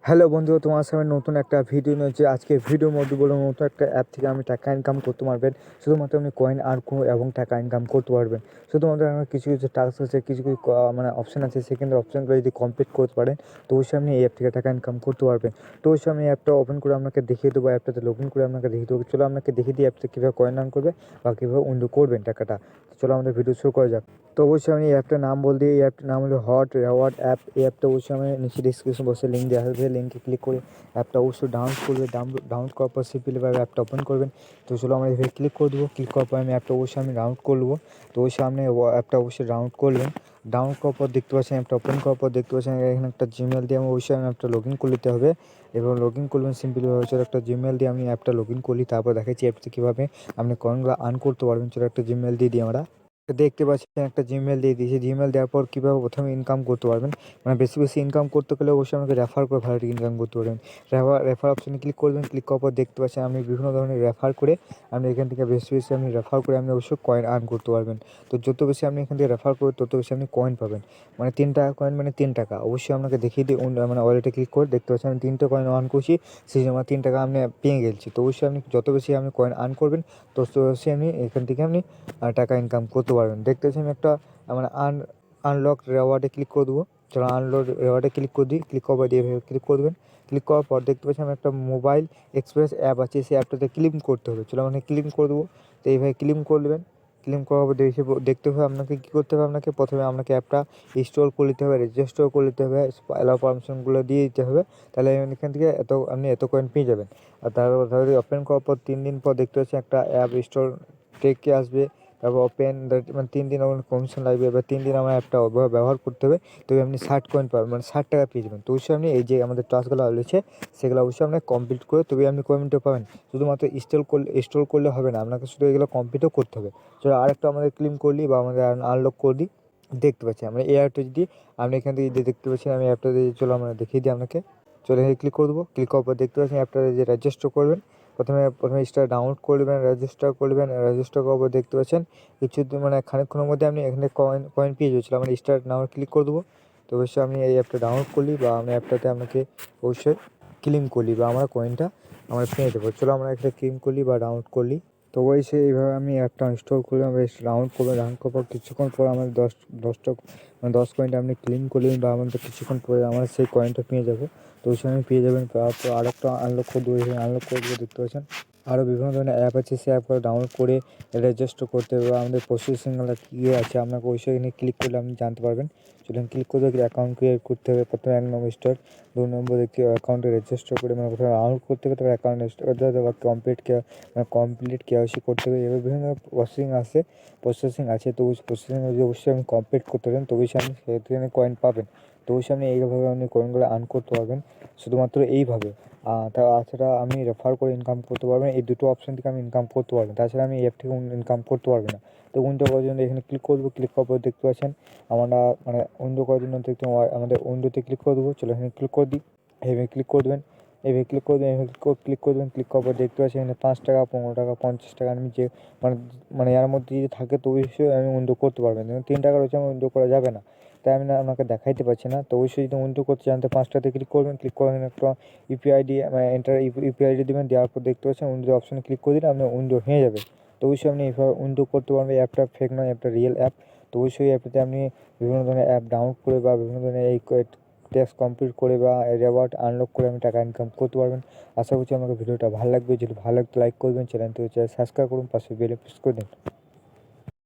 Hello বন্ধু, তোমার সামনে নতুন একটা ভিডিও নিয়েছি। আজকে ভিডিওর মধ্যে বলবো নতুন একটা অ্যাপ থেকে আমি টাকা ইনকাম করতে পারবেন। শুধুমাত্র আপনি কয়েন আর্ন এবং টাকা ইনকাম করতে পারবেন। শুধুমাত্র আমার কিছু কিছু টাস্ক আছে, কিছু কিছু মানে অপশান আছে, সেখানে অপশানগুলো যদি কমপ্লিট করতে পারেন তো অবশ্যই আপনি এই অ্যাপ থেকে টাকা ইনকাম করতে পারবেন। তো অবশ্যই আমি অ্যাপটা ওপেন করে আপনাকে দেখিয়ে দেবো, অ্যাপটাতে লগ ইন করে আপনাকে দেখিয়ে দেবো। চলো আপনাকে দেখিয়ে দিই অ্যাপটা কীভাবে কয়েন আর্ন করবে বা কীভাবে উইন্ডো করবেন টাকাটা। চলো আমাদের ভিডিও শুরু করা যাক। তো অবশ্যই আমি এই অ্যাপটার নাম বল দিই। এই অ্যাপটার নাম হলো হট রেওয়ার্ড অ্যাপ। এই অ্যাপটা অবশ্যই আমি নিচে ডিসক্রিপশন বক্সে লিঙ্ক দেওয়া হবে, লিঙ্কে ক্লিক করে অ্যাপটা অবশ্যই ডাউনলোড করবে। ডাউনলোড করার পর সিম্পলিভাবে অ্যাপটা ওপেন করবেন। তো চলো আমরা এভাবে ক্লিক করে দেবো। ক্লিক করার পর আমি অ্যাপটা অবশ্যই আমি ডাউনলোড করবো। তো ওই সামনে অ্যাপটা অবশ্যই ডাউনলোড করলেন। ডাউনলোড করার পর দেখতে পাচ্ছেন, অ্যাপটা ওপেন করার পর দেখতে পাচ্ছেন এখানে একটা জিমেল দিয়ে আমি অবশ্যই আমি অ্যাপটা লগ ইন করে নিতে হবে। এবং লগ ইন করবেন সিম্পলিভাবে। চলো একটা জিমেল দিয়ে আমি অ্যাপটা লগ ইন করি, তারপর দেখাচ্ছি অ্যাপটা কীভাবে আপনি কয়েনগুলো আর্ন করতে পারবেন। চলো একটা জিমেল দিয়ে দিই আমরা। দেখতে পাচ্ছেন একটা জিমেল দিয়ে দিয়েছি। জিমেল দেওয়ার পর কীভাবে প্রথমে ইনকাম করতে পারবেন, মানে বেশি বেশি ইনকাম করতে গেলে অবশ্যই আমাকে রেফার করে ভালো ইনকাম করতে পারবেন। রেফার অপশানে ক্লিক করবেন। ক্লিক করার পর দেখতে পাচ্ছেন আপনি বিভিন্ন ধরনের রেফার করে আপনি এখান থেকে বেশি বেশি আপনি রেফার করে আপনি অবশ্যই কয়েন আর্ন করতে পারবেন। তো যত বেশি আপনি এখান থেকে রেফার করবেন তত বেশি আপনি কয়েন পাবেন। মানে 3 টাকা কয়েন মানে 3 টাকা। অবশ্যই আপনাকে দেখিয়ে দিই, মানে ওয়ালেটে ক্লিক করে দেখতে পাচ্ছেন আমি 3টে কয়েন আর্ন করছি, সেই জন্য আমার 3 টাকা আমি পেয়ে গেছি। তো অবশ্যই আপনি যত বেশি আপনি কয়েন আর্ন করবেন তত বেশি আপনি এখান থেকে আপনি টাকা ইনকাম করতে পারবেন। দেখতে পাচ্ছি আমি একটা মানে আনলক রেওয়ার্ডে ক্লিক করে দেবো। চলো আনলক রেওয়ার্ডে ক্লিক করে দিই। ক্লিক করার পর এভাবে ক্লিক করবেন। ক্লিক করার পর দেখতে পাচ্ছি আমি একটা মোবাইল এক্সপ্রেস অ্যাপ আছে, সেই অ্যাপটাতে ক্লেম করতে হবে। চলো মানে ক্লেম করে দেবো। তো এইভাবে ক্লেম করে দেবেন। ক্লেম করার পর দেখতে হবে আপনাকে কী করতে হবে। আপনাকে প্রথমে আপনাকে অ্যাপটা ইনস্টল করে নিতে হবে, রেজিস্টার করে নিতে হবে, অ্যালাউ পারমিশনগুলো দিয়ে দিতে হবে। তাহলে এখান থেকে আপনি এত কয়েন পেয়ে যাবেন। আর তারপর ওপেন করার পর 3 দিন পর দেখতে পাচ্ছি একটা অ্যাপ ইনস্টল টেকে আসবে। তারপর ওপেন মানে 3 দিন আমার কমিশন লাগবে। এবার 3 দিন আমার অ্যাপটা ব্যবহার করতে হবে। তবে আপনি 60 কয়েন পাবেন, মানে 60 টাকা পেয়ে যাবেন। তো অবশ্যই আপনি এই যে আমাদের টাস্কগুলো রয়েছে সেগুলো অবশ্যই আপনাকে কমপ্লিট করে তবে আপনি কয়েনটা পাবেন। শুধুমাত্র ইনস্টল করলে হবে না, আপনাকে শুধু এগুলো কমপ্লিটও করতে হবে। চলো আরেকটা আমাদের ক্লেম করলি বা আমাদের আনলক করে দিই। দেখতে পাচ্ছি আমরা এই অ্যাপটা যদি আপনি এখান থেকে যে দেখতে পাচ্ছেন আমি অ্যাপটা দিয়ে চলো আমরা দেখিয়ে দিই আপনাকে। চলে এখানে ক্লিক করে দেবো। ক্লিক করার পর দেখতে পাচ্ছেন অ্যাপটা যে রেজিস্টার করবেন। প্রথমে ডাউনলোড করবেন, রেজিস্টার করার পর দেখতে পাচ্ছেন মানে খানিকক্ষণের মধ্যে আপনি এখানে কয়েন পেয়ে যাচ্ছিলেন। আমরা স্টার্ট নাও ক্লিক করে দেবো। তো অবশ্যই আমি এই অ্যাপটা ডাউনলোড করলি বা আমি অ্যাপটাতে আপনাকে অবশ্যই ক্লেম করলি বা আমরা কয়েনটা আমরা পেয়ে দেবো। চলো আমরা একটা ক্লেম করলি বা ডাউনলোড করলি। তো অবশ্যই এইভাবে আমি অ্যাপটা ইনস্টল করলাম, বেশ ডাউনলোড করবেন। ডাউনলোড করার পর কিছুক্ষণ পর আমাদের দশটা মানে 10 কয়েনটা আপনি ক্লেম করলেন বা আমাদের কিছুক্ষণ পরে আমরা সেই কয়েনটা পেয়ে যাবো। তো ওই সময় পেয়ে যাবেন। তারপর আরেকটা আনলক করে দেবো। আনলক করে দেবো দেখতে পাচ্ছেন আরও বিভিন্ন ধরনের অ্যাপ আছে, সেই অ্যাপগুলো ডাউনলোড করে রেজিস্টার করতে হবে। আমাদের প্রসেসিংগুলো কী আছে আপনাকে অবশ্যই এখানে ক্লিক করলে আপনি জানতে পারবেন। চলুন ক্লিক করে অ্যাকাউন্ট ক্রিয়েট করতে হবে। প্রথমে 1 নম্বর স্টার, 2 নম্বর দেখতে অ্যাকাউন্টে রেজিস্টার করে মানে প্রথমে ডাউনলোড করতে হবে, তারপর অ্যাকাউন্ট রেজিস্টার করতে হবে, তারপর কমপ্লিট কেওয়াইসি করতে হবে। এবার বিভিন্ন প্রসেসিং আছে। তো ওই প্রসেসিং যদি অবশ্যই আপনি কমপ্লিট করতে পারেন তো অবশ্যই আপনি সেখানে কয়েন পাবেন। তো অবশ্যই আপনি এইভাবে আপনি কয়েনগুলো আর্ন করতে পারবেন শুধুমাত্র এইভাবে। তাছাড়া আমি রেফার করে ইনকাম করতে পারবেন। এই দুটো অপশান থেকে আমি ইনকাম করতে পারবেন। তাছাড়া আমি এই অ্যাপ থেকে ইনকাম করতে পারবেন না। তো উইন্ডো করার জন্য এখানে ক্লিক করবো। ক্লিক করার পর দেখতে পাচ্ছেন আমরা মানে উইন্ডো করার জন্য দেখতে আমাদের উইন্ডোতে ক্লিক করে দেবো। চলো এখানে ক্লিক করে দিই। এভাবে ক্লিক করে দেবেন। এভাবে ক্লিক করে দেবেন। ক্লিক করে দেবেন। ক্লিক করার পর দেখতে পাচ্ছেন এখানে 5 টাকা, 15 টাকা, 50 টাকা আমি যে মানে মানে এর মধ্যে যদি থাকে তো অবশ্যই আমি উইন্ডো করতে পারবেন। 3 টাকা রয়েছে, আমার উইন্ডো করা যাবে না, তাই আমি আপনাকে দেখাইতে পারছি না। তো অবশ্যই যদি উইন্ডো করতে চান তো 5টাতে ক্লিক করবেন। ক্লিক করে একটা UPI ID enter UPI ID দেবেন। দেওয়ার পর দেখতে পাচ্ছেন উইন্ডো অপশানে ক্লিক করে দিলে আপনার উইন্ডো হয়ে যাবে। তো অবশ্যই আপনি এইভাবে উইন্ডো করতে পারবেন। এই অ্যাপটা ফেক নয়, অ্যাপটা রিয়েল অ্যাপ। তো অবশ্যই এই অ্যাপটাতে আপনি বিভিন্ন ধরনের অ্যাপ ডাউনলোড করে বা বিভিন্ন ধরনের এই টাস্ক কমপ্লিট করে বা রেওয়ার্ড আনলক করে আমি টাকা ইনকাম করতে পারবেন। আশা করছি আমাকে ভিডিওটা ভালো লাগবে। যদি ভালো লাগতো লাইক করবেন, চ্যানেলটি সাবস্ক্রাইব করুন, পাশে বেল প্রেস করে দিন।